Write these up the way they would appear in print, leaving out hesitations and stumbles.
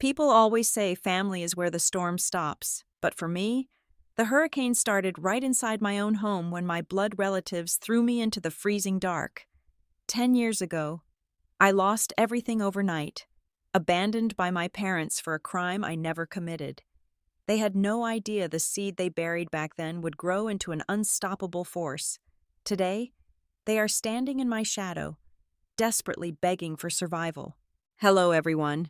People always say family is where the storm stops, but for me, the hurricane started right inside my own home when my blood relatives threw me into the freezing dark. 10 years ago, I lost everything overnight, abandoned by my parents for a crime I never committed. They had no idea the seed they buried back then would grow into an unstoppable force. Today, they are standing in my shadow, desperately begging for survival. Hello, everyone.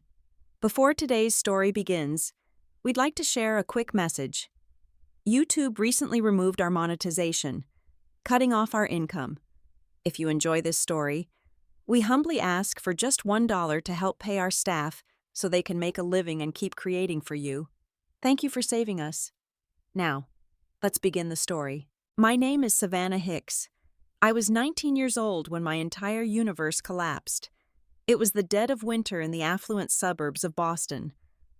Before today's story begins, we'd like to share a quick message. YouTube recently removed our monetization, cutting off our income. If you enjoy this story, we humbly ask for just $1 to help pay our staff so they can make a living and keep creating for you. Thank you for saving us. Now, let's begin the story. My name is Savannah Hicks. I was 19 years old when my entire universe collapsed. It was the dead of winter in the affluent suburbs of Boston,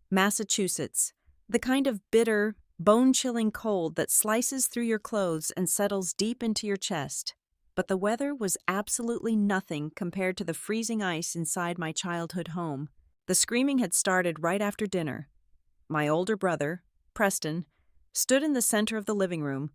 Massachusetts, the kind of bitter, bone-chilling cold that slices through your clothes and settles deep into your chest. But the weather was absolutely nothing compared to the freezing ice inside my childhood home. The screaming had started right after dinner. My older brother, Preston, stood in the center of the living room,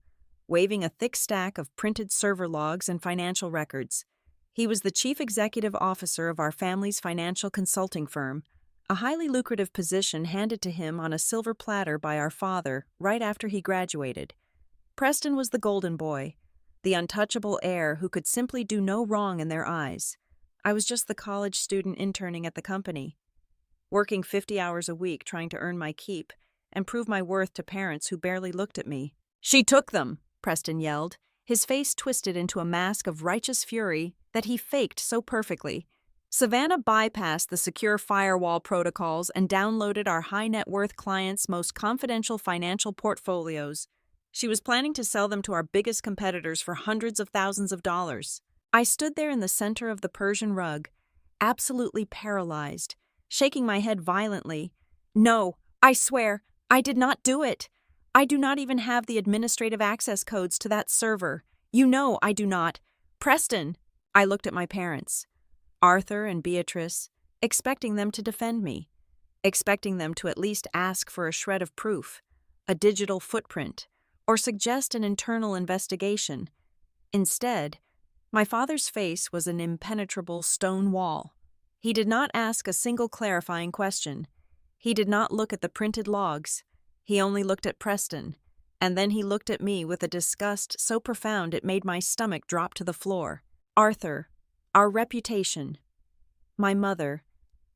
waving a thick stack of printed server logs and financial records. He was the chief executive officer of our family's financial consulting firm, a highly lucrative position handed to him on a silver platter by our father right after he graduated. Preston was the golden boy, the untouchable heir who could simply do no wrong in their eyes. I was just the college student interning at the company, working 50 hours a week trying to earn my keep and prove my worth to parents who barely looked at me. "She took them!" Preston yelled, his face twisted into a mask of righteous fury that he faked so perfectly. Savannah bypassed the secure firewall protocols and downloaded our high-net-worth clients' most confidential financial portfolios. She was planning to sell them to our biggest competitors for hundreds of thousands of dollars. I stood there in the center of the Persian rug, absolutely paralyzed, shaking my head violently. "No, I swear, I did not do it. I do not even have the administrative access codes to that server. You know I do not. Preston!" I looked at my parents, Arthur and Beatrice, expecting them to defend me, expecting them to at least ask for a shred of proof, a digital footprint, or suggest an internal investigation. Instead, my father's face was an impenetrable stone wall. He did not ask a single clarifying question. He did not look at the printed logs. He only looked at Preston, and then he looked at me with a disgust so profound it made my stomach drop to the floor. "Arthur, our reputation." My mother,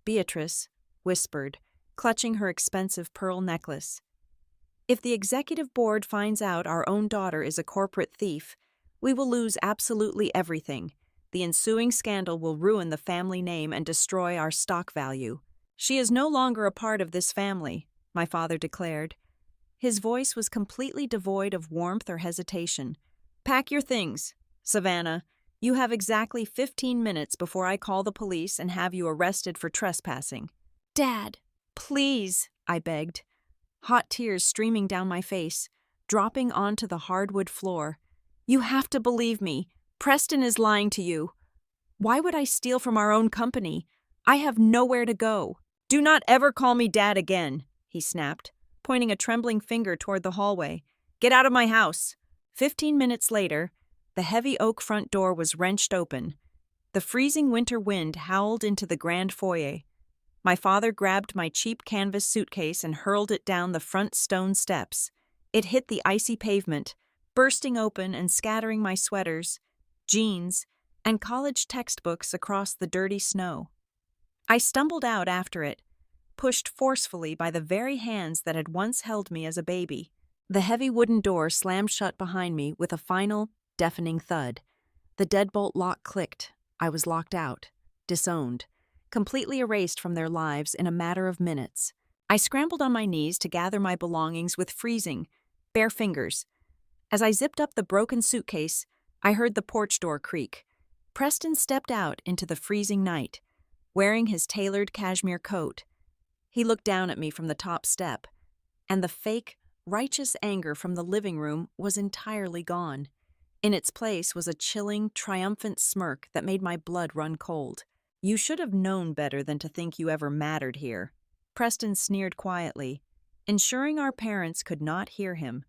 Beatrice, whispered, clutching her expensive pearl necklace. "If the executive board finds out our own daughter is a corporate thief, we will lose absolutely everything. The ensuing scandal will ruin the family name and destroy our stock value. She is no longer a part of this family," my father declared. His voice was completely devoid of warmth or hesitation. "Pack your things, Savannah. You have exactly 15 minutes before I call the police and have you arrested for trespassing." "Dad, please," I begged, hot tears streaming down my face, dropping onto the hardwood floor. "You have to believe me. Preston is lying to you. Why would I steal from our own company? I have nowhere to go." "Do not ever call me Dad again," he snapped, pointing a trembling finger toward the hallway. "Get out of my house." 15 minutes later, the heavy oak front door was wrenched open. The freezing winter wind howled into the grand foyer. My father grabbed my cheap canvas suitcase and hurled it down the front stone steps. It hit the icy pavement, bursting open and scattering my sweaters, jeans, and college textbooks across the dirty snow. I stumbled out after it, pushed forcefully by the very hands that had once held me as a baby. The heavy wooden door slammed shut behind me with a final, deafening thud. The deadbolt lock clicked. I was locked out, disowned, completely erased from their lives in a matter of minutes. I scrambled on my knees to gather my belongings with freezing, bare fingers. As I zipped up the broken suitcase, I heard the porch door creak. Preston stepped out into the freezing night, wearing his tailored cashmere coat. He looked down at me from the top step, and the fake, righteous anger from the living room was entirely gone. In its place was a chilling, triumphant smirk that made my blood run cold. "You should have known better than to think you ever mattered here," Preston sneered quietly, ensuring our parents could not hear him.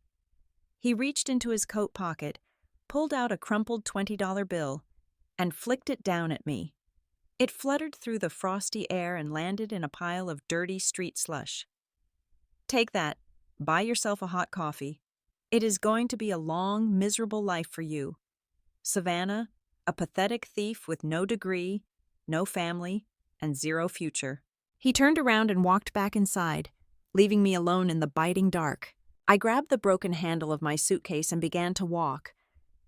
He reached into his coat pocket, pulled out a crumpled $20 bill, and flicked it down at me. It fluttered through the frosty air and landed in a pile of dirty street slush. Take that. Buy yourself a hot coffee. It is going to be a long, miserable life for you. Savannah, a pathetic thief with no degree, no family, and zero future. He turned around and walked back inside, leaving me alone in the biting dark. I grabbed the broken handle of my suitcase and began to walk.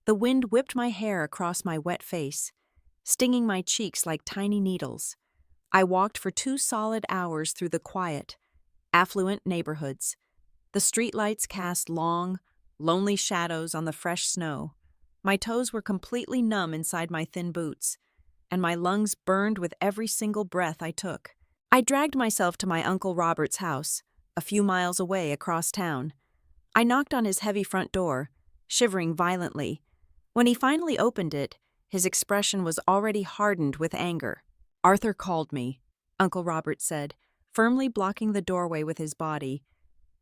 The wind whipped my hair across my wet face, stinging my cheeks like tiny needles. I walked for 2 solid hours through the quiet, affluent neighborhoods. The streetlights cast long, lonely shadows on the fresh snow. My toes were completely numb inside my thin boots, and my lungs burned with every single breath I took. I dragged myself to my Uncle Robert's house, a few miles away across town. I knocked on his heavy front door, shivering violently. When he finally opened it, his expression was already hardened with anger. "Arthur called me," Uncle Robert said, firmly blocking the doorway with his body.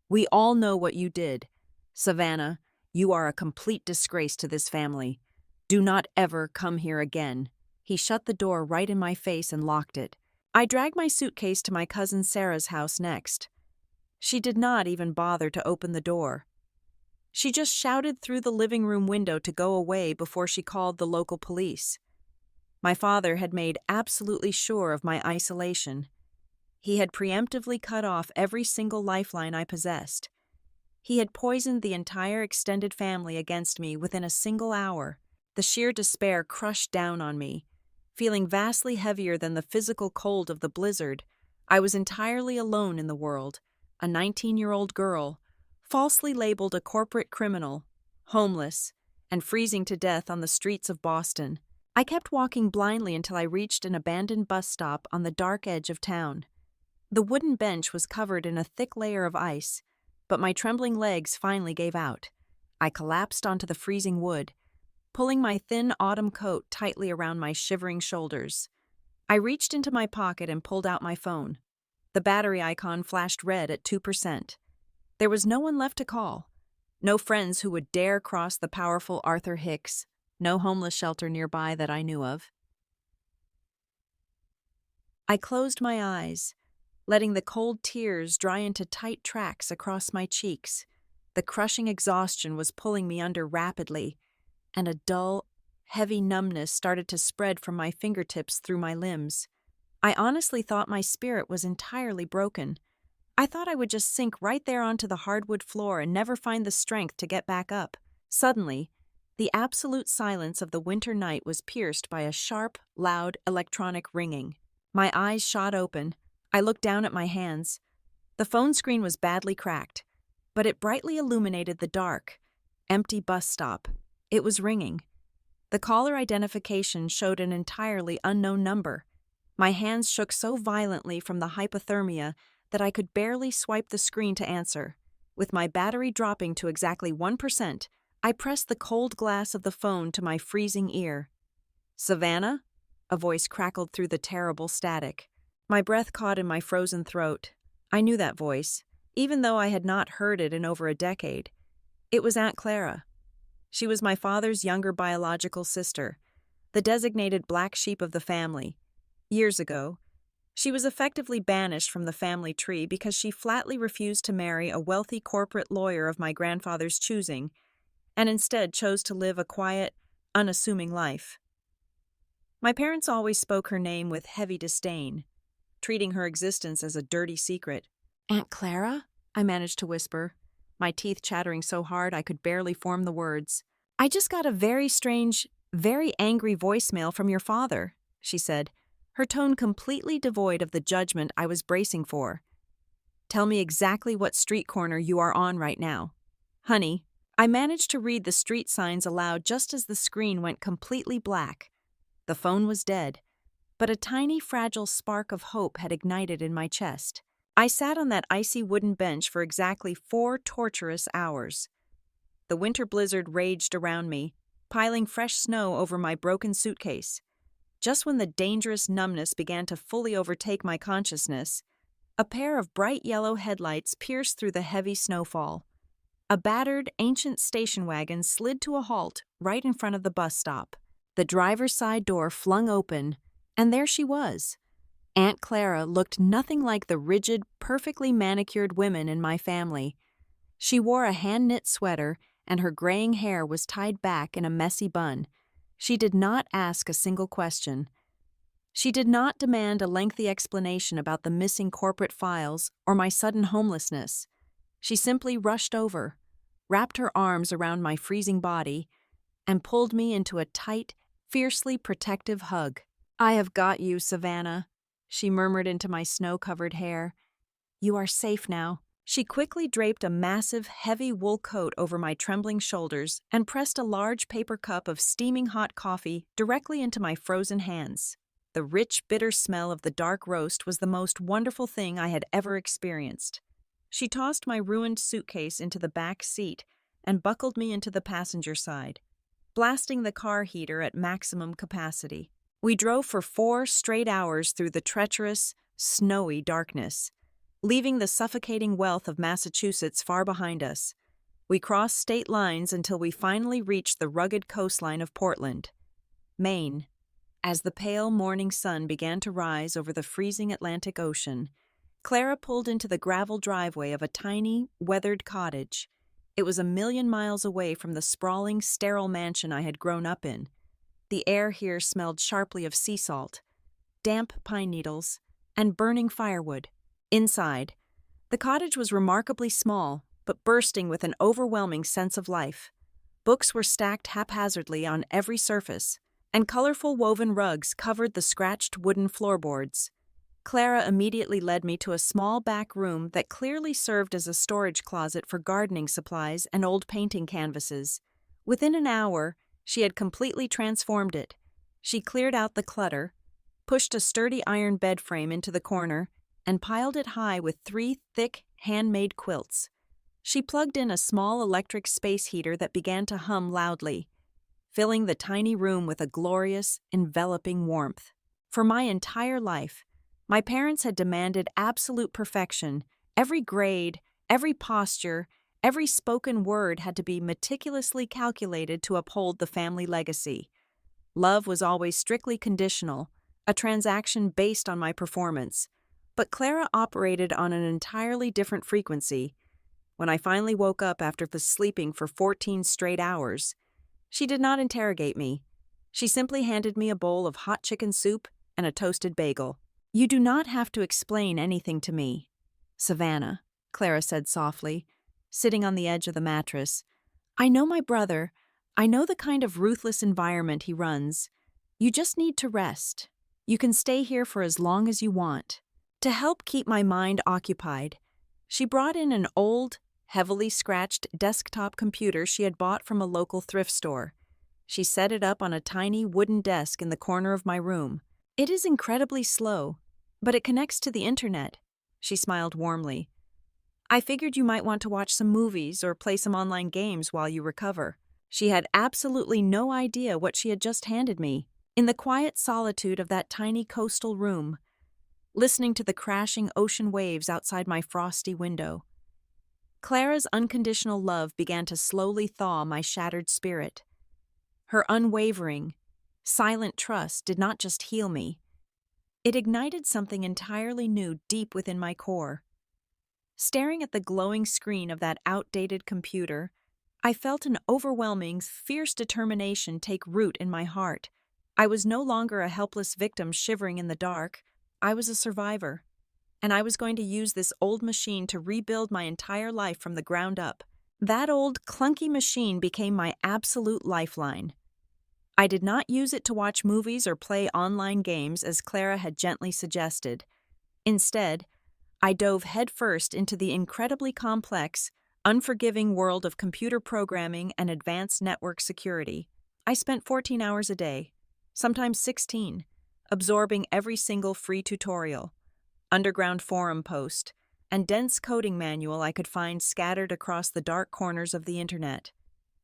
"We all know what you did. Savannah, you are a complete disgrace to this family. Do not ever come here again." He shut the door right in my face and locked it. I dragged my suitcase to my cousin Sarah's house next. She did not even bother to open the door. She just shouted through the living room window to go away before she called the local police. My father had made absolutely sure of my isolation. He had preemptively cut off every single lifeline I possessed. He had poisoned the entire extended family against me within a single hour. The sheer despair crushed down on me. Feeling vastly heavier than the physical cold of the blizzard, I was entirely alone in the world, a 19-year-old girl, falsely labeled a corporate criminal, homeless, and freezing to death on the streets of Boston. I kept walking blindly until I reached an abandoned bus stop on the dark edge of town. The wooden bench was covered in a thick layer of ice, but my trembling legs finally gave out. I collapsed onto the freezing wood, pulling my thin autumn coat tightly around my shivering shoulders. I reached into my pocket and pulled out my phone. The battery icon flashed red at 2%. There was no one left to call. No friends who would dare cross the powerful Arthur Hicks. No homeless shelter nearby that I knew of. I closed my eyes, letting the cold tears dry into tight tracks across my cheeks. The crushing exhaustion was pulling me under rapidly, and a dull, heavy numbness started to spread from my fingertips through my limbs. I honestly thought my spirit was entirely broken. I thought I would just sink right there onto the hardwood floor and never find the strength to get back up. Suddenly, the absolute silence of the winter night was pierced by a sharp, loud electronic ringing. My eyes shot open. I looked down at my hands. The phone screen was badly cracked, but it brightly illuminated the dark, empty bus stop. It was ringing. The caller identification showed an entirely unknown number. My hands shook so violently from the hypothermia that I could barely swipe the screen to answer. With my battery dropping to exactly 1%, I pressed the cold glass of the phone to my freezing ear. "Savannah?" A voice crackled through the terrible static. My breath caught in my frozen throat. I knew that voice, even though I had not heard it in over a decade. It was Aunt Clara. She was my father's younger biological sister, the designated black sheep of the family. Years ago, she was effectively banished from the family tree because she flatly refused to marry a wealthy corporate lawyer of my grandfather's choosing, and instead chose to live a quiet, unassuming life. My parents always spoke her name with heavy disdain, treating her existence as a dirty secret. "Aunt Clara?" I managed to whisper, my teeth chattering so hard I could barely form the words. "I just got a very strange, very angry voicemail from your father," she said, her tone completely devoid of the judgment I was bracing for. "Tell me exactly what street corner you are on right now." "Honey," I managed to read the street signs aloud just as the screen went completely black. The phone was dead, but a tiny fragile spark of hope had ignited in my chest. I sat on that icy wooden bench for exactly 4 torturous hours. The winter blizzard raged around me, piling fresh snow over my broken suitcase. Just when the dangerous numbness began to fully overtake my consciousness, A pair of bright yellow headlights pierced through the heavy snowfall. A battered, ancient station wagon slid to a halt right in front of the bus stop. The driver's side door flung open, and there she was. Aunt Clara looked nothing like the rigid, perfectly manicured women in my family. She wore a hand-knit sweater, and her graying hair was tied back in a messy bun. She did not ask a single question. She did not demand a lengthy explanation about the missing corporate files or my sudden homelessness. She simply rushed over, wrapped her arms around my freezing body, and pulled me into a tight, fiercely protective hug. "I have got you, Savannah," she murmured into my snow-covered hair. "You are safe now." She quickly draped a massive, heavy wool coat over my trembling shoulders and pressed a large paper cup of steaming hot coffee directly into my frozen hands. The rich, bitter smell of the dark roast was the most wonderful thing I had ever experienced. She tossed my ruined suitcase into the back seat and buckled me into the passenger side, blasting the car heater at maximum capacity. We drove for 4 straight hours through the treacherous, snowy darkness, leaving the suffocating wealth of Massachusetts far behind us. We crossed state lines until we finally reached the rugged coastline of Portland, Maine. As the pale morning sun began to rise over the freezing Atlantic Ocean, Clara pulled into the gravel driveway of a tiny, weathered cottage. It was a million miles away from the sprawling, sterile mansion I had grown up in. The air here smelled sharply of sea salt, damp pine needles, and burning firewood. Inside, the cottage was remarkably small, but bursting with an overwhelming sense of life. Books were stacked haphazardly on every surface, and colorful woven rugs covered the scratched wooden floorboards. Clara immediately led me to a small back room that clearly served as a storage closet for gardening supplies and old painting canvases. Within an hour, she had completely transformed it. She cleared out the clutter, pushed a sturdy iron bed frame into the corner, and piled it high with 3 thick, handmade quilts. She plugged in a small electric space heater that began to hum loudly, filling the tiny room with a glorious, enveloping warmth. For my entire life, my parents had demanded absolute perfection. Every grade, every posture, every spoken word had to be meticulously calculated to uphold the family legacy. Love was always strictly conditional, a transaction based on my performance. But Clara operated on an entirely different frequency. When I finally woke up after sleeping for 14 straight hours, she did not interrogate me. She simply handed me a bowl of hot chicken soup and a toasted bagel. "You do not have to explain anything to me, Savannah," Clara said softly, sitting on the edge of the mattress. "I know my brother. I know the kind of ruthless environment he runs. You just need to rest. You can stay here for as long as you want." To help keep my mind occupied, she brought in an old, heavily scratched desktop computer she had bought from a local thrift store. She set it up on a tiny wooden desk in the corner of my room. "It is incredibly slow, but it connects to the internet," she smiled warmly. "I figured you might want to watch some movies or play some online games while you recover." She had absolutely no idea what she had just handed me. In the quiet solitude of that tiny coastal room, listening to the crashing ocean waves outside my frosty window, Clara's unconditional love began to slowly thaw my shattered spirit. Her unwavering, silent trust did not just heal me. It ignited something entirely new deep within my core. Staring at the glowing screen of that outdated computer, I felt an overwhelming, fierce determination take root in my heart. I was no longer a helpless victim shivering in the dark. I was a survivor, and I was going to use this old machine to rebuild my entire life from the ground up. That old, clunky machine became my absolute lifeline. I did not use it to watch movies or play online games as Clara had gently suggested. Instead, I dove headfirst into the incredibly complex, unforgiving world of computer programming and advanced network security. I spent 14 hours a day, sometimes 16, absorbing every single free tutorial, underground forum post, and dense coding manual I could find scattered across the dark corners of the internet.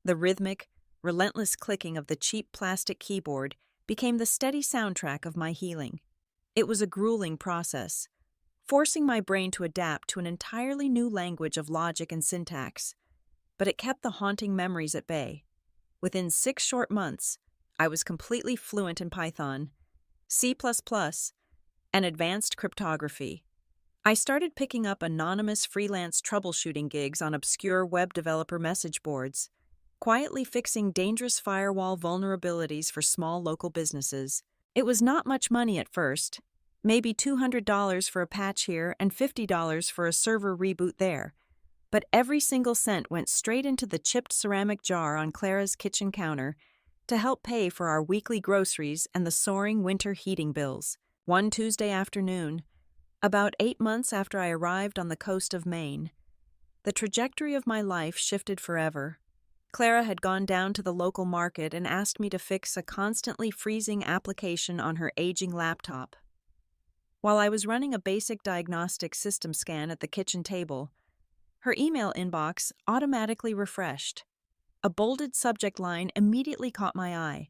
The rhythmic, relentless clicking of the cheap plastic keyboard became the steady soundtrack of my healing. It was a grueling process. forcing my brain to adapt to an entirely new language of logic and syntax. But it kept the haunting memories at bay. Within 6 short months, I was completely fluent in Python, C++, and advanced cryptography. I started picking up anonymous freelance troubleshooting gigs on obscure web developer message boards, quietly fixing dangerous firewall vulnerabilities for small local businesses. It was not much money at first, maybe $200 for a patch here and $50 for a server reboot there, but every single cent went straight into the chipped ceramic jar on Clara's kitchen counter to help pay for our weekly groceries and the soaring winter heating bills. One Tuesday afternoon, about 8 months after I arrived on the coast of Maine, the trajectory of my life shifted forever. Clara had gone down to the local market and asked me to fix a constantly freezing application on her aging laptop. While I was running a basic diagnostic system scan at the kitchen table, her email inbox automatically refreshed. A bolded subject line immediately caught my eye,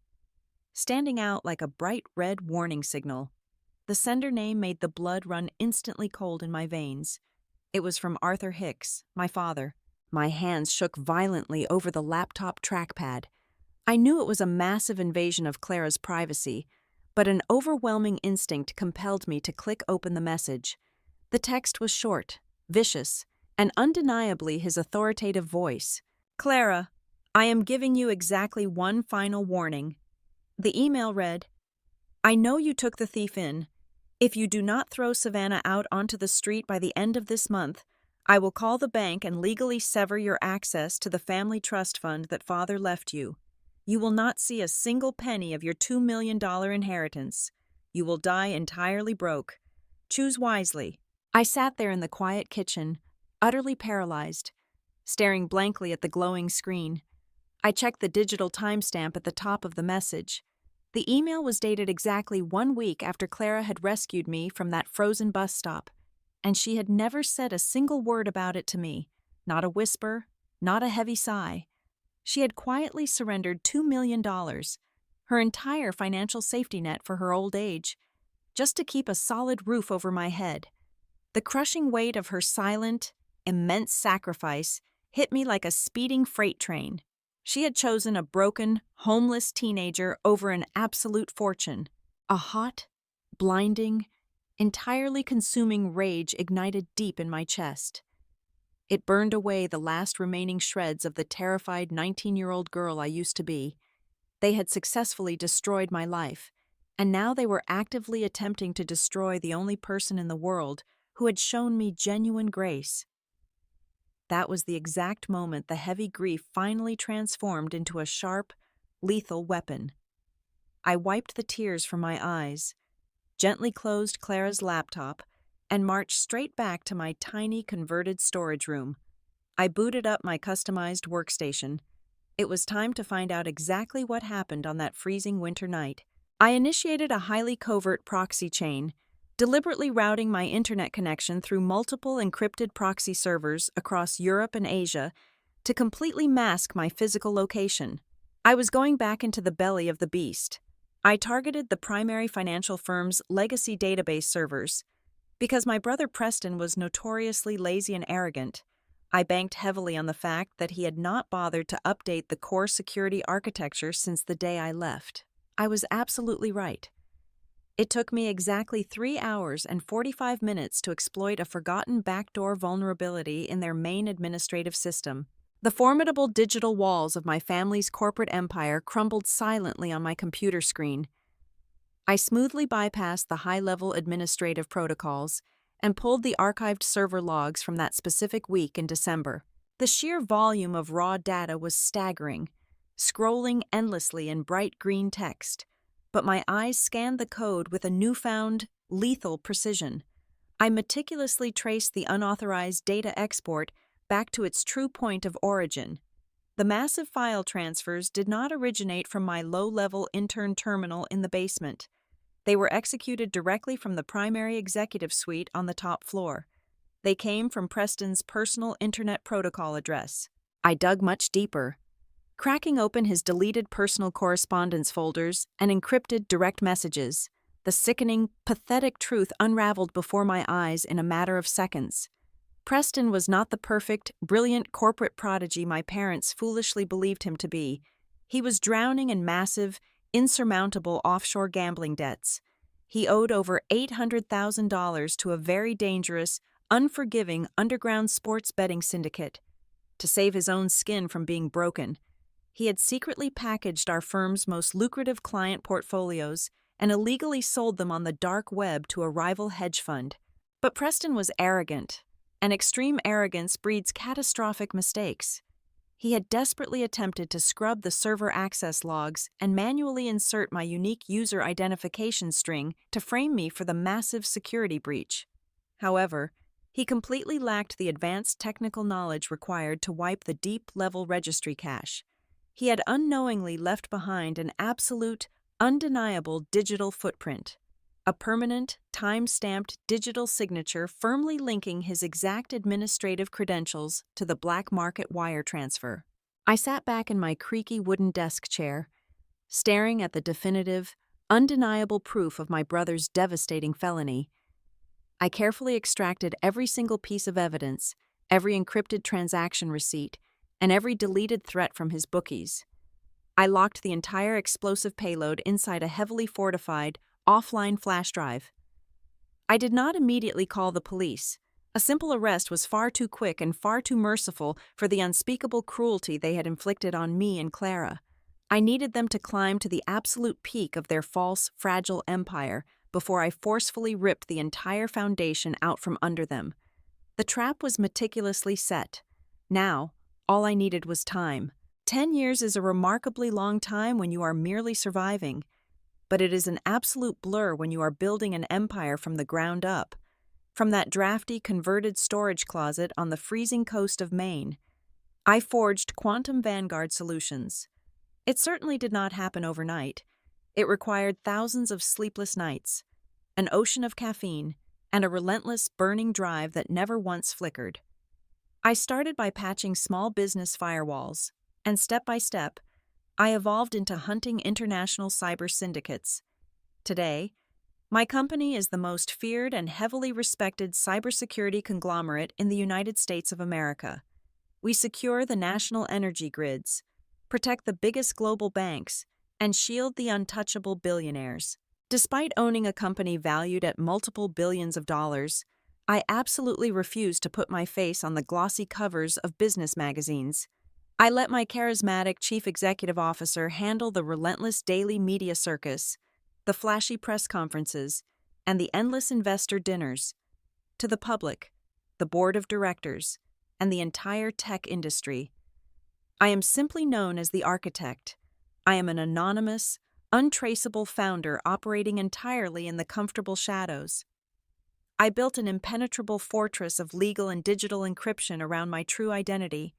standing out like a bright red warning signal. The sender name made the blood run instantly cold in my veins. It was from Arthur Hicks, my father. My hands shook violently over the laptop trackpad. I knew it was a massive invasion of Clara's privacy, but an overwhelming instinct compelled me to click open the message. The text was short, vicious, and undeniably his authoritative voice. "Clara, I am giving you exactly one final warning." The email read, "I know you took the thief in. If you do not throw Savannah out onto the street by the end of this month, I will call the bank and legally sever your access to the family trust fund that father left you. You will not see a single penny of your $2 million inheritance. You will die entirely broke. Choose wisely." I sat there in the quiet kitchen, utterly paralyzed, staring blankly at the glowing screen. I checked the digital timestamp at the top of the message. The email was dated exactly 1 week after Clara had rescued me from that frozen bus stop, and she had never said a single word about it to me, not a whisper, not a heavy sigh. She had quietly surrendered $2 million, her entire financial safety net for her old age, just to keep a solid roof over my head. The crushing weight of her silent, immense sacrifice hit me like a speeding freight train. She had chosen a broken, homeless teenager over an absolute fortune. A hot, blinding, entirely consuming rage ignited deep in my chest. It burned away the last remaining shreds of the terrified 19-year-old girl I used to be. They had successfully destroyed my life, and now they were actively attempting to destroy the only person in the world who had shown me genuine grace. That was the exact moment the heavy grief finally transformed into a sharp, lethal weapon. I wiped the tears from my eyes, gently closed Clara's laptop, and marched straight back to my tiny converted storage room. I booted up my customized workstation. It was time to find out exactly what happened on that freezing winter night. I initiated a highly covert proxy chain, deliberately routing my internet connection through multiple encrypted proxy servers across Europe and Asia to completely mask my physical location. I was going back into the belly of the beast. I targeted the primary financial firm's legacy database servers. Because my brother Preston was notoriously lazy and arrogant, I banked heavily on the fact that he had not bothered to update the core security architecture since the day I left. I was absolutely right. It took me exactly 3 hours and 45 minutes to exploit a forgotten backdoor vulnerability in their main administrative system. The formidable digital walls of my family's corporate empire crumbled silently on my computer screen. I smoothly bypassed the high-level administrative protocols and pulled the archived server logs from that specific week in December. The sheer volume of raw data was staggering, scrolling endlessly in bright green text. But my eyes scanned the code with a newfound, lethal precision. I meticulously traced the unauthorized data export back to its true point of origin. The massive file transfers did not originate from my low-level intern terminal in the basement. They were executed directly from the primary executive suite on the top floor. They came from Preston's personal Internet Protocol address. I dug much deeper, cracking open his deleted personal correspondence folders and encrypted direct messages. the sickening, pathetic truth unraveled before my eyes in a matter of seconds. Preston was not the perfect, brilliant corporate prodigy my parents foolishly believed him to be. He was drowning in massive, insurmountable offshore gambling debts. He owed over $800,000 to a very dangerous, unforgiving underground sports betting syndicate. To save his own skin from being broken, he had secretly packaged our firm's most lucrative client portfolios and illegally sold them on the dark web to a rival hedge fund. But Preston was arrogant, and extreme arrogance breeds catastrophic mistakes. He had desperately attempted to scrub the server access logs and manually insert my unique user identification string to frame me for the massive security breach. However, he completely lacked the advanced technical knowledge required to wipe the deep-level registry cache. He had unknowingly left behind an absolute, undeniable digital footprint, a permanent, time-stamped digital signature firmly linking his exact administrative credentials to the black market wire transfer. I sat back in my creaky wooden desk chair, staring at the definitive, undeniable proof of my brother's devastating felony. I carefully extracted every single piece of evidence, every encrypted transaction receipt, and every deleted threat from his bookies. I locked the entire explosive payload inside a heavily fortified, offline flash drive. I did not immediately call the police. A simple arrest was far too quick and far too merciful for the unspeakable cruelty they had inflicted on me and Clara. I needed them to climb to the absolute peak of their false, fragile empire before I forcefully ripped the entire foundation out from under them. The trap was meticulously set. Now, all I needed was time. 10 years is a remarkably long time when you are merely surviving, but it is an absolute blur when you are building an empire from the ground up. From that drafty converted storage closet on the freezing coast of Maine, I forged Quantum Vanguard Solutions. It certainly did not happen overnight. It required thousands of sleepless nights, an ocean of caffeine, and a relentless, burning drive that never once flickered. I started by patching small business firewalls, and step by step, I evolved into hunting international cyber syndicates. Today, my company is the most feared and heavily respected cybersecurity conglomerate in the United States of America. We secure the national energy grids, protect the biggest global banks, and shield the untouchable billionaires. Despite owning a company valued at multiple billions of dollars, I absolutely refuse to put my face on the glossy covers of business magazines. I let my charismatic chief executive officer handle the relentless daily media circus, the flashy press conferences, and the endless investor dinners. To the public, the board of directors, and the entire tech industry, I am simply known as the architect. I am an anonymous, untraceable founder operating entirely in the comfortable shadows. I built an impenetrable fortress of legal and digital encryption around my true identity.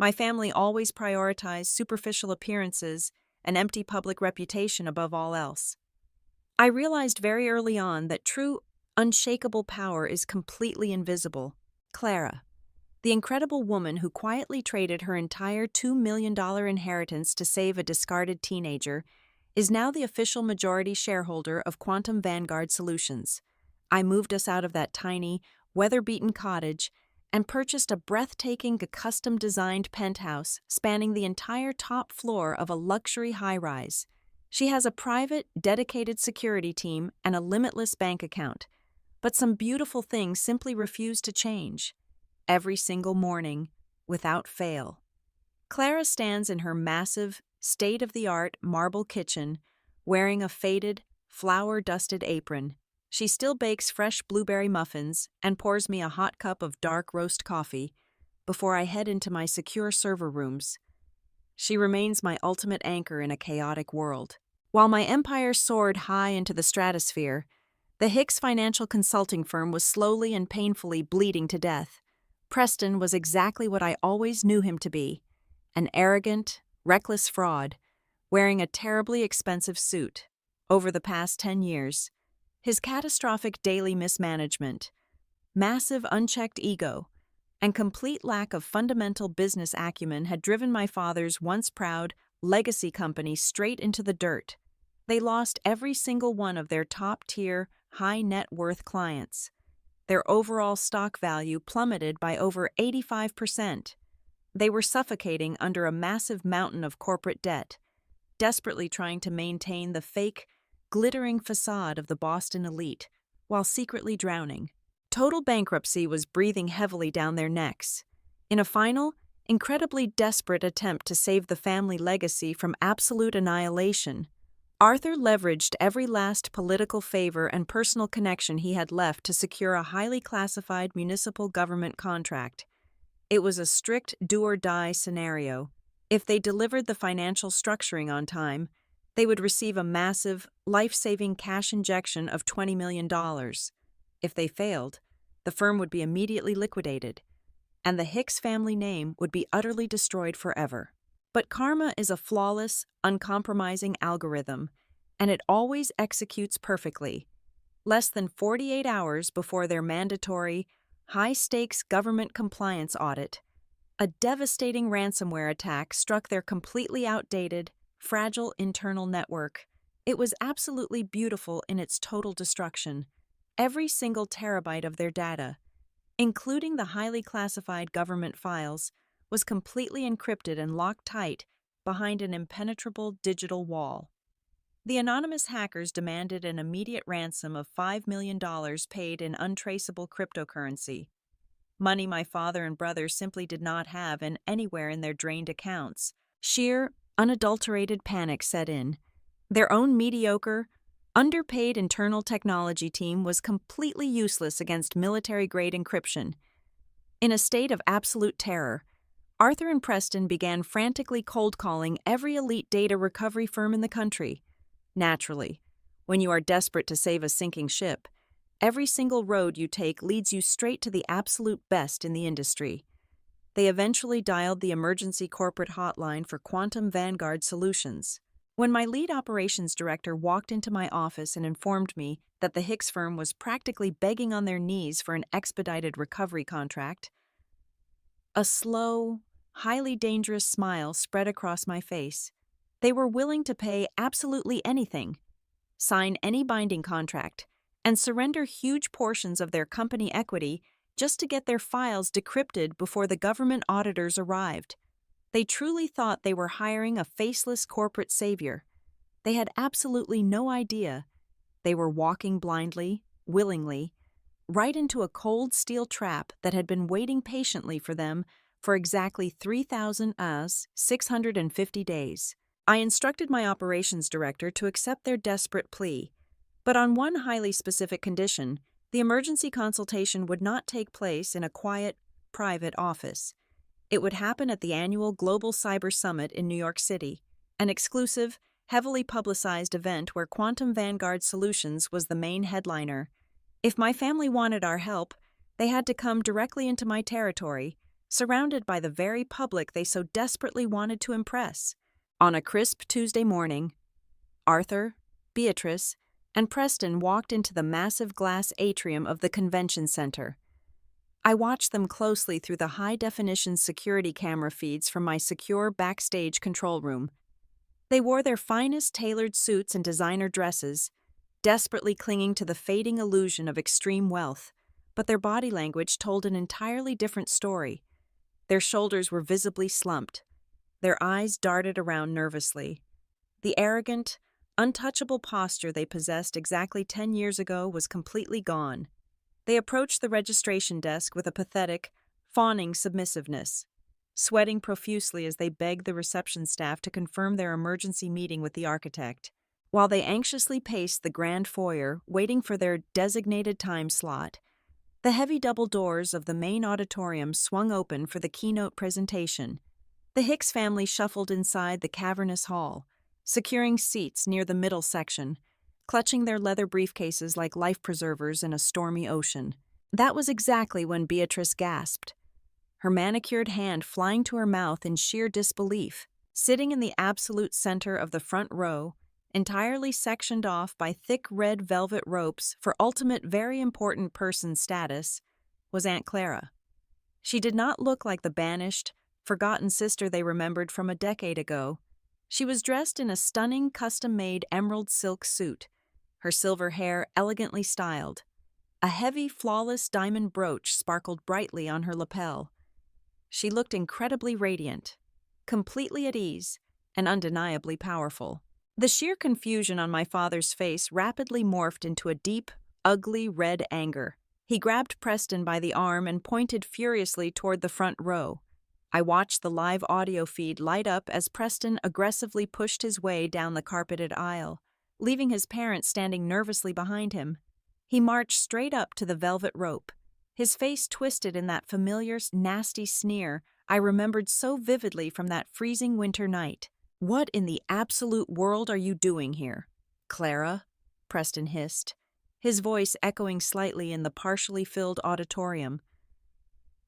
My family always prioritized superficial appearances and empty public reputation above all else. I realized very early on that true, unshakable power is completely invisible. Clara, the incredible woman who quietly traded her entire $2 million inheritance to save a discarded teenager, is now the official majority shareholder of Quantum Vanguard Solutions. I moved us out of that tiny, weather-beaten cottage and purchased a breathtaking, custom-designed penthouse spanning the entire top floor of a luxury high-rise. She has a private, dedicated security team and a limitless bank account, but some beautiful things simply refuse to change. Every single morning, without fail. Clara stands in her massive, state-of-the-art marble kitchen, wearing a faded, flour-dusted apron. She still bakes fresh blueberry muffins and pours me a hot cup of dark roast coffee before I head into my secure server rooms. She remains my ultimate anchor in a chaotic world. While my empire soared high into the stratosphere, the Hicks financial consulting firm was slowly and painfully bleeding to death. Preston was exactly what I always knew him to be, an arrogant, reckless fraud, wearing a terribly expensive suit. Over the past 10 years, his catastrophic daily mismanagement, massive unchecked ego, and complete lack of fundamental business acumen had driven my father's once proud legacy company straight into the dirt. They lost every single one of their top-tier, high-net-worth clients. Their overall stock value plummeted by over 85%. They were suffocating under a massive mountain of corporate debt, desperately trying to maintain the fake, glittering facade of the Boston elite while secretly drowning. Total bankruptcy was breathing heavily down their necks. In a final, incredibly desperate attempt to save the family legacy from absolute annihilation, Arthur leveraged every last political favor and personal connection he had left to secure a highly classified municipal government contract. It was a strict do-or-die scenario. If they delivered the financial structuring on time, they would receive a massive, life-saving cash injection of $20 million. If they failed, the firm would be immediately liquidated, and the Hicks family name would be utterly destroyed forever. But karma is a flawless, uncompromising algorithm, and it always executes perfectly. Less than 48 hours before their mandatory, high-stakes government compliance audit, a devastating ransomware attack struck their completely outdated, fragile internal network. It was absolutely beautiful in its total destruction. Every single terabyte of their data, including the highly classified government files, was completely encrypted and locked tight behind an impenetrable digital wall. The anonymous hackers demanded an immediate ransom of $5 million paid in untraceable cryptocurrency, money my father and brother simply did not have and anywhere in their drained accounts. Sheer, unadulterated panic set in. Their own mediocre, underpaid internal technology team was completely useless against military-grade encryption. In a state of absolute terror, Arthur and Preston began frantically cold-calling every elite data recovery firm in the country. Naturally, when you are desperate to save a sinking ship, every single road you take leads you straight to the absolute best in the industry. They eventually dialed the emergency corporate hotline for Quantum Vanguard Solutions. When my lead operations director walked into my office and informed me that the Hicks firm was practically begging on their knees for an expedited recovery contract, a slow, highly dangerous smile spread across my face. They were willing to pay absolutely anything, sign any binding contract, and surrender huge portions of their company equity just to get their files decrypted before the government auditors arrived. They truly thought they were hiring a faceless corporate savior. They had absolutely no idea they were walking blindly, willingly, right into a cold steel trap that had been waiting patiently for them for exactly 3,650 days. I instructed my operations director to accept their desperate plea, but on one highly specific condition: the emergency consultation would not take place in a quiet, private office. It would happen at the annual Global Cyber Summit in New York City, an exclusive, heavily publicized event where Quantum Vanguard Solutions was the main headliner. If my family wanted our help, they had to come directly into my territory, surrounded by the very public they so desperately wanted to impress. On a crisp Tuesday morning, Arthur, Beatrice, and Preston walked into the massive glass atrium of the convention center. I watched them closely through the high-definition security camera feeds from my secure backstage control room. They wore their finest tailored suits and designer dresses, desperately clinging to the fading illusion of extreme wealth, but their body language told an entirely different story. Their shoulders were visibly slumped. Their eyes darted around nervously. The arrogant, untouchable posture they possessed exactly 10 years ago was completely gone. They approached the registration desk with a pathetic, fawning submissiveness, sweating profusely as they begged the reception staff to confirm their emergency meeting with the architect. While they anxiously paced the grand foyer, waiting for their designated time slot, the heavy double doors of the main auditorium swung open for the keynote presentation. The Hicks family shuffled inside the cavernous hall, securing seats near the middle section, clutching their leather briefcases like life preservers in a stormy ocean. That was exactly when Beatrice gasped, her manicured hand flying to her mouth in sheer disbelief. Sitting in the absolute center of the front row, entirely sectioned off by thick red velvet ropes for ultimate very important person status, was Aunt Clara. She did not look like the banished, forgotten sister they remembered from a decade ago. She was dressed in a stunning custom-made emerald silk suit, her silver hair elegantly styled. A heavy, flawless diamond brooch sparkled brightly on her lapel. She looked incredibly radiant, completely at ease, and undeniably powerful. The sheer confusion on my father's face rapidly morphed into a deep, ugly red anger. He grabbed Preston by the arm and pointed furiously toward the front row. I watched the live audio feed light up as Preston aggressively pushed his way down the carpeted aisle, leaving his parents standing nervously behind him. He marched straight up to the velvet rope, his face twisted in that familiar, nasty sneer I remembered so vividly from that freezing winter night. "What in the absolute world are you doing here, Clara?" Preston hissed, his voice echoing slightly in the partially filled auditorium.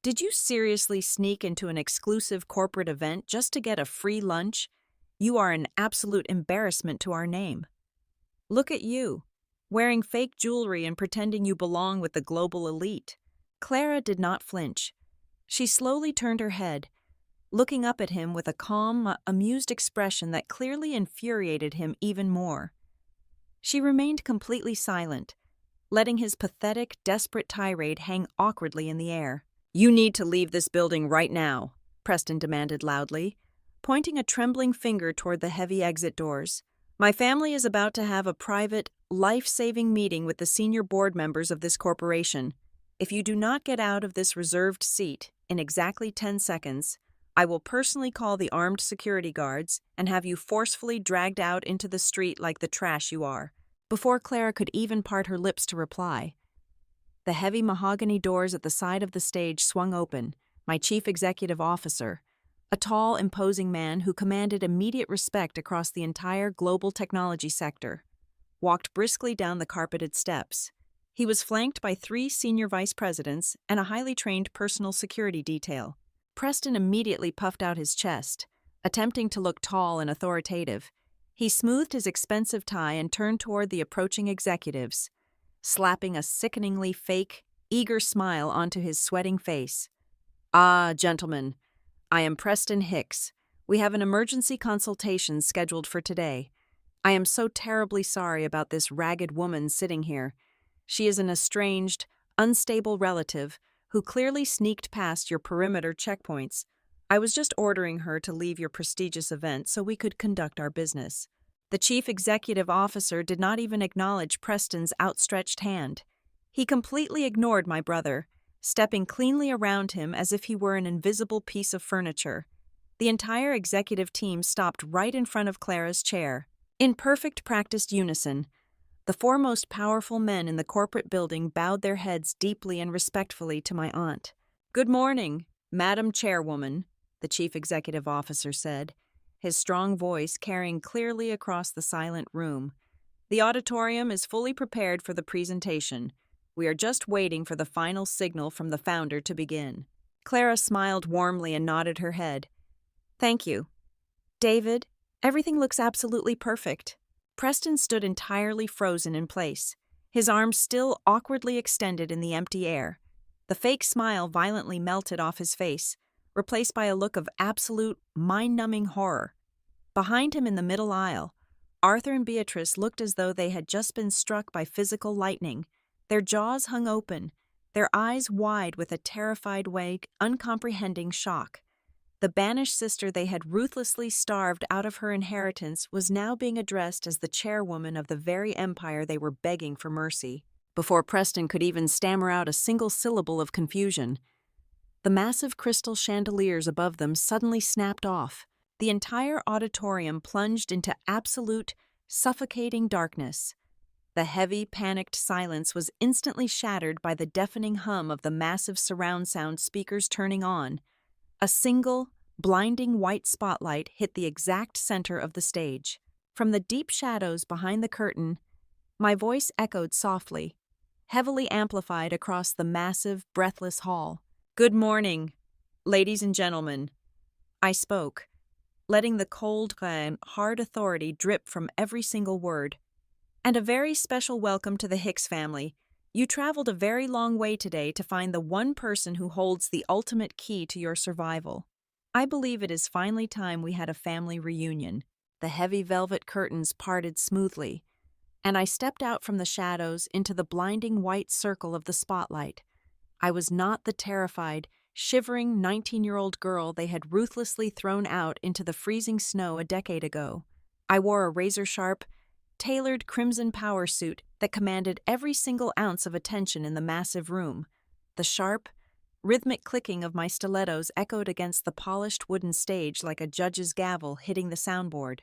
"Did you seriously sneak into an exclusive corporate event just to get a free lunch? You are an absolute embarrassment to our name. Look at you, wearing fake jewelry and pretending you belong with the global elite." Clara did not flinch. She slowly turned her head, looking up at him with a calm, amused expression that clearly infuriated him even more. She remained completely silent, letting his pathetic, desperate tirade hang awkwardly in the air. "You need to leave this building right now," Preston demanded loudly, pointing a trembling finger toward the heavy exit doors. "My family is about to have a private, life-saving meeting with the senior board members of this corporation. If you do not get out of this reserved seat in exactly 10 seconds, I will personally call the armed security guards and have you forcefully dragged out into the street like the trash you are." Before Clara could even part her lips to reply, the heavy mahogany doors at the side of the stage swung open. My chief executive officer, a tall, imposing man who commanded immediate respect across the entire global technology sector, walked briskly down the carpeted steps. He was flanked by 3 senior vice presidents and a highly trained personal security detail. Preston immediately puffed out his chest, attempting to look tall and authoritative. He smoothed his expensive tie and turned toward the approaching executives, slapping a sickeningly fake, eager smile onto his sweating face. "Ah, gentlemen, I am Preston Hicks. We have an emergency consultation scheduled for today. I am so terribly sorry about this ragged woman sitting here. She is an estranged, unstable relative who clearly sneaked past your perimeter checkpoints. I was just ordering her to leave your prestigious event so we could conduct our business." The chief executive officer did not even acknowledge Preston's outstretched hand. He completely ignored my brother, stepping cleanly around him as if he were an invisible piece of furniture. The entire executive team stopped right in front of Clara's chair. In perfect practiced unison, the 4 most powerful men in the corporate building bowed their heads deeply and respectfully to my aunt. "Good morning, Madam Chairwoman," the chief executive officer said, his strong voice carrying clearly across the silent room. "The auditorium is fully prepared for the presentation. We are just waiting for the final signal from the founder to begin." Clara smiled warmly and nodded her head. "Thank you. David, everything looks absolutely perfect." Preston stood entirely frozen in place, his arms still awkwardly extended in the empty air. The fake smile violently melted off his face, replaced by a look of absolute, mind-numbing horror. Behind him in the middle aisle, Arthur and Beatrice looked as though they had just been struck by physical lightning. Their jaws hung open, their eyes wide with a terrified, vague, uncomprehending shock. The banished sister they had ruthlessly starved out of her inheritance was now being addressed as the chairwoman of the very empire they were begging for mercy. Before Preston could even stammer out a single syllable of confusion, the massive crystal chandeliers above them suddenly snapped off. The entire auditorium plunged into absolute, suffocating darkness. The heavy, panicked silence was instantly shattered by the deafening hum of the massive surround sound speakers turning on. A single, blinding white spotlight hit the exact center of the stage. From the deep shadows behind the curtain, my voice echoed softly, heavily amplified across the massive, breathless hall. "Good morning, ladies and gentlemen," I spoke, letting the cold, hard authority drip from every single word. "And a very special welcome to the Hicks family. You traveled a very long way today to find the one person who holds the ultimate key to your survival. I believe it is finally time we had a family reunion." the heavy velvet curtains parted smoothly, and I stepped out from the shadows into the blinding white circle of the spotlight. I was not the terrified, shivering 19-year-old girl they had ruthlessly thrown out into the freezing snow a decade ago. I wore a razor-sharp, tailored crimson power suit that commanded every single ounce of attention in the massive room. The sharp, rhythmic clicking of my stilettos echoed against the polished wooden stage like a judge's gavel hitting the soundboard.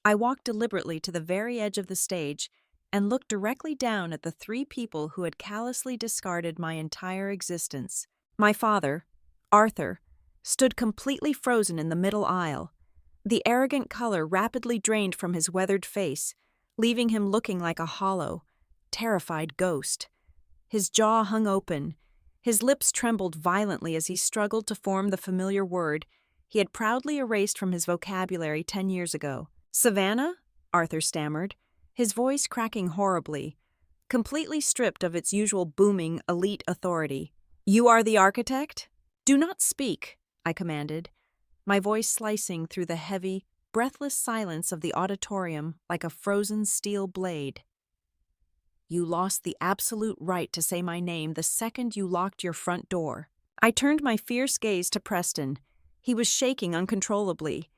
I walked deliberately to the very edge of the stage and looked directly down at the three people who had callously discarded my entire existence. My father, Arthur, stood completely frozen in the middle aisle. The arrogant color rapidly drained from his weathered face, leaving him looking like a hollow, terrified ghost. His jaw hung open. His lips trembled violently as he struggled to form the familiar word he had proudly erased from his vocabulary 10 years ago. "Savannah?" Arthur stammered, his voice cracking horribly, completely stripped of its usual booming, elite authority. "You are the architect?" "Do not speak," I commanded, my voice slicing through the heavy, breathless silence of the auditorium like a frozen steel blade. "You lost the absolute right to say my name the second you locked your front door." I turned my fierce gaze to Preston. He was shaking uncontrollably,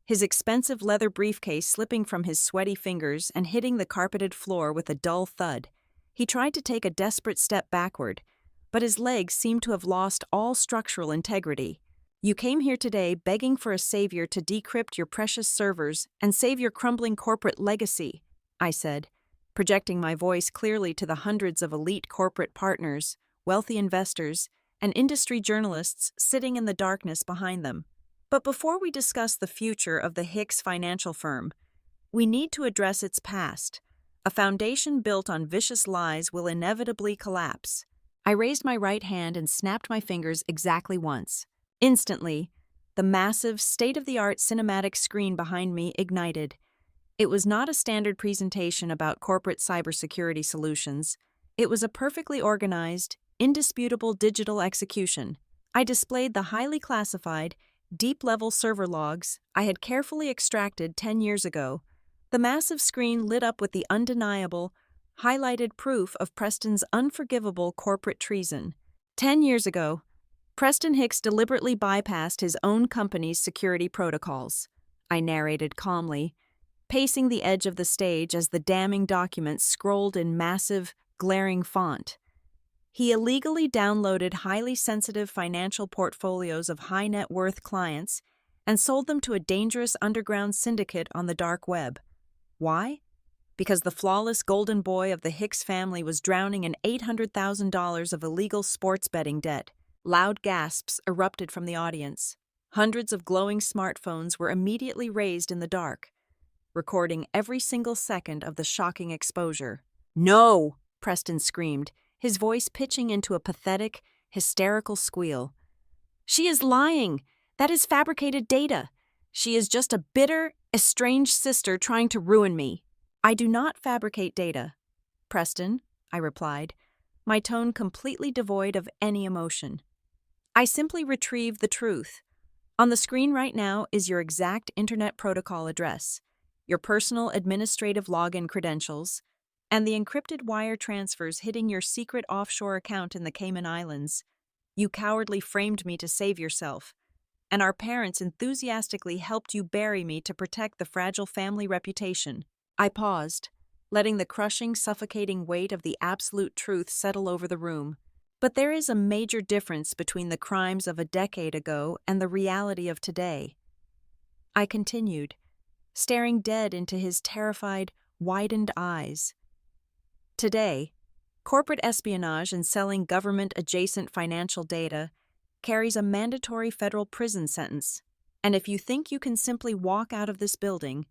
his expensive leather briefcase slipping from his sweaty fingers and hitting the carpeted floor with a dull thud. He tried to take a desperate step backward, but his legs seemed to have lost all structural integrity. "You came here today begging for a savior to decrypt your precious servers and save your crumbling corporate legacy," I said, projecting my voice clearly to the hundreds of elite corporate partners, wealthy investors, and industry journalists sitting in the darkness behind them. But before we discuss the future of the Hicks financial firm, we need to address its past. A foundation built on vicious lies will inevitably collapse. I raised my right hand and snapped my fingers exactly once. Instantly, the massive, state-of-the-art cinematic screen behind me ignited. It was not a standard presentation about corporate cybersecurity solutions. It was a perfectly organized, indisputable digital execution. I displayed the highly classified, deep-level server logs I had carefully extracted 10 years ago. The massive screen lit up with the undeniable, highlighted proof of Preston's unforgivable corporate treason. 10 years ago, Preston Hicks deliberately bypassed his own company's security protocols, I narrated calmly, pacing the edge of the stage as the damning documents scrolled in massive, glaring font. He illegally downloaded highly sensitive financial portfolios of high-net-worth clients and sold them to a dangerous underground syndicate on the dark web. Why? Because the flawless golden boy of the Hicks family was drowning in $800,000 of illegal sports betting debt. Loud gasps erupted from the audience. Hundreds of glowing smartphones were immediately raised in the dark, recording every single second of the shocking exposure. "No!" Preston screamed, his voice pitching into a pathetic, hysterical squeal. "She is lying! That is fabricated data! She is just a bitter, estranged sister trying to ruin me." "I do not fabricate data, Preston," I replied, my tone completely devoid of any emotion. "I simply retrieve the truth. On the screen right now is your exact Internet Protocol address, your personal administrative login credentials, and the encrypted wire transfers hitting your secret offshore account in the Cayman Islands. You cowardly framed me to save yourself, and our parents enthusiastically helped you bury me to protect the fragile family reputation." I paused, letting the crushing, suffocating weight of the absolute truth settle over the room. But there is a major difference between the crimes of a decade ago and the reality of today. I continued, staring dead into his terrified, widened eyes. Today, corporate espionage and selling government-adjacent financial data carries a mandatory federal prison sentence, and if you think you can simply walk out of this building,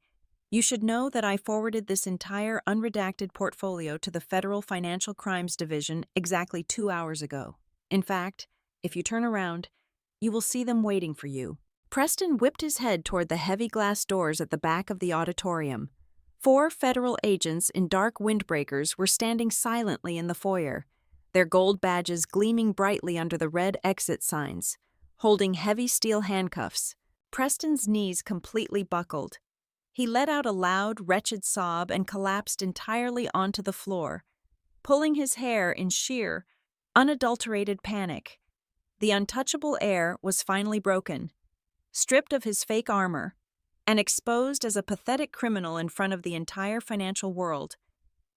you should know that I forwarded this entire unredacted portfolio to the Federal Financial Crimes Division exactly 2 hours ago. In fact, if you turn around, you will see them waiting for you. Preston whipped his head toward the heavy glass doors at the back of the auditorium. 4 federal agents in dark windbreakers were standing silently in the foyer, their gold badges gleaming brightly under the red exit signs, holding heavy steel handcuffs. Preston's knees completely buckled. He let out a loud, wretched sob and collapsed entirely onto the floor, pulling his hair in sheer, unadulterated panic. The untouchable air was finally broken, stripped of his fake armor, and exposed as a pathetic criminal in front of the entire financial world.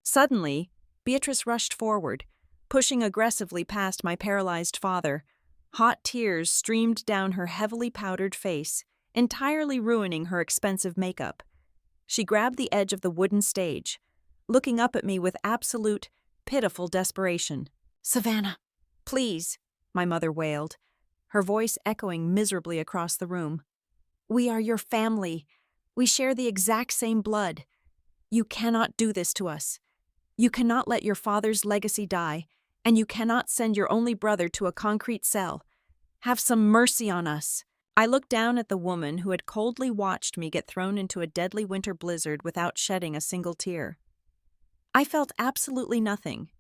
Suddenly, Beatrice rushed forward, pushing aggressively past my paralyzed father. Hot tears streamed down her heavily powdered face, entirely ruining her expensive makeup. She grabbed the edge of the wooden stage, looking up at me with absolute, pitiful desperation. "Savannah, please," my mother wailed, her voice echoing miserably across the room. "We are your family. We share the exact same blood. You cannot do this to us. You cannot let your father's legacy die, and you cannot send your only brother to a concrete cell. Have some mercy on us." I looked down at the woman who had coldly watched me get thrown into a deadly winter blizzard without shedding a single tear. I felt absolutely nothing.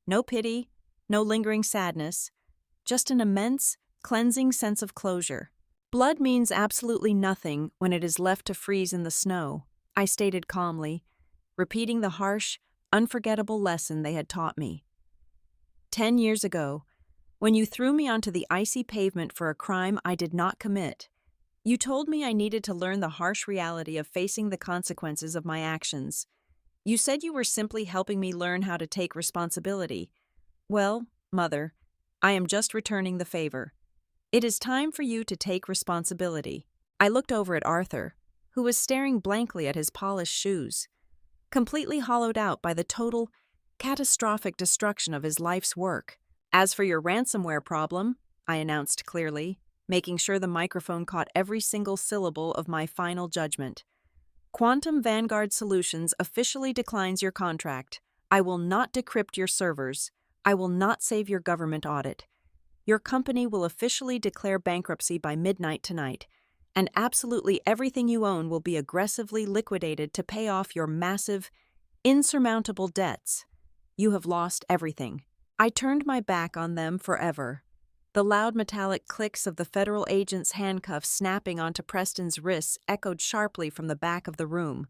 No pity, no lingering sadness, just an immense, cleansing sense of closure. "Blood means absolutely nothing when it is left to freeze in the snow," I stated calmly, repeating the harsh, unforgettable lesson they had taught me. 10 years ago, when you threw me onto the icy pavement for a crime I did not commit, you told me I needed to learn the harsh reality of facing the consequences of my actions. You said you were simply helping me learn how to take responsibility. Well, Mother, I am just returning the favor. It is time for you to take responsibility. I looked over at Arthur, who was staring blankly at his polished shoes, completely hollowed out by the total, catastrophic destruction of his life's work. "As for your ransomware problem," I announced clearly, making sure the microphone caught every single syllable of my final judgment. "Quantum Vanguard Solutions officially declines your contract. I will not decrypt your servers. I will not save your government audit. Your company will officially declare bankruptcy by midnight tonight, and absolutely everything you own will be aggressively liquidated to pay off your massive, insurmountable debts. You have lost everything." I turned my back on them forever. The loud metallic clicks of the federal agent's handcuffs snapping onto Preston's wrists echoed sharply from the back of the room,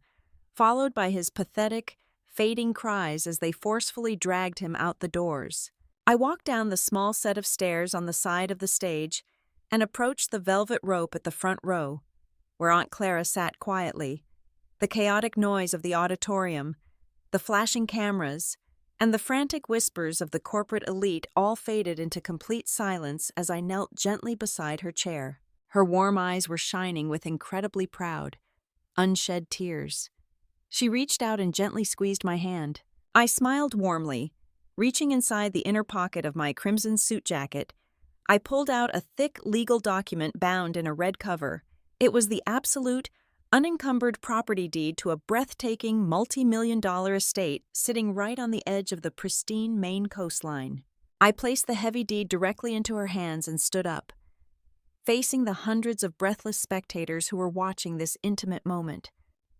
followed by his pathetic, fading cries as they forcefully dragged him out the doors. I walked down the small set of stairs on the side of the stage and approached the velvet rope at the front row, where Aunt Clara sat quietly. The chaotic noise of the auditorium, the flashing cameras, and the frantic whispers of the corporate elite all faded into complete silence as I knelt gently beside her chair. Her warm eyes were shining with incredibly proud, unshed tears. She reached out and gently squeezed my hand. I smiled warmly. Reaching inside the inner pocket of my crimson suit jacket, I pulled out a thick legal document bound in a red cover. It was the absolute, unencumbered property deed to a breathtaking multi-million-dollar estate sitting right on the edge of the pristine Maine coastline. I placed the heavy deed directly into her hands and stood up, facing the hundreds of breathless spectators who were watching this intimate moment.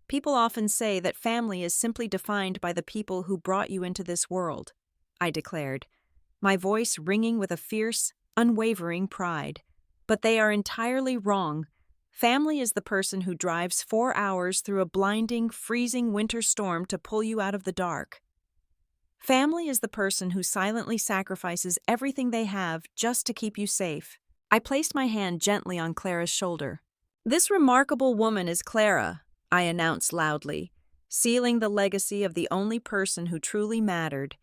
"People often say that family is simply defined by the people who brought you into this world," I declared, my voice ringing with a fierce, unwavering pride. "But they are entirely wrong. Family is the person who drives 4 hours through a blinding, freezing winter storm to pull you out of the dark. Family is the person who silently sacrifices everything they have just to keep you safe." I placed my hand gently on Clara's shoulder. "This remarkable woman is Clara," I announced loudly, sealing the legacy of the only person who truly mattered,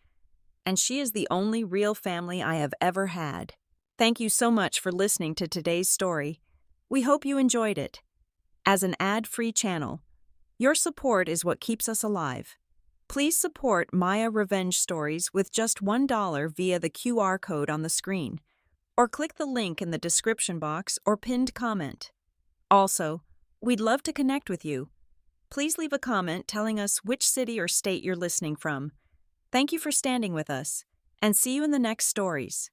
and she is the only real family I have ever had. Thank you so much for listening to today's story. We hope you enjoyed it. As an ad-free channel, your support is what keeps us alive. Please support Maya Revenge Stories with just $1 via the QR code on the screen, or click the link in the description box or pinned comment. Also, we'd love to connect with you. Please leave a comment telling us which city or state you're listening from. Thank you for standing with us, and see you in the next stories.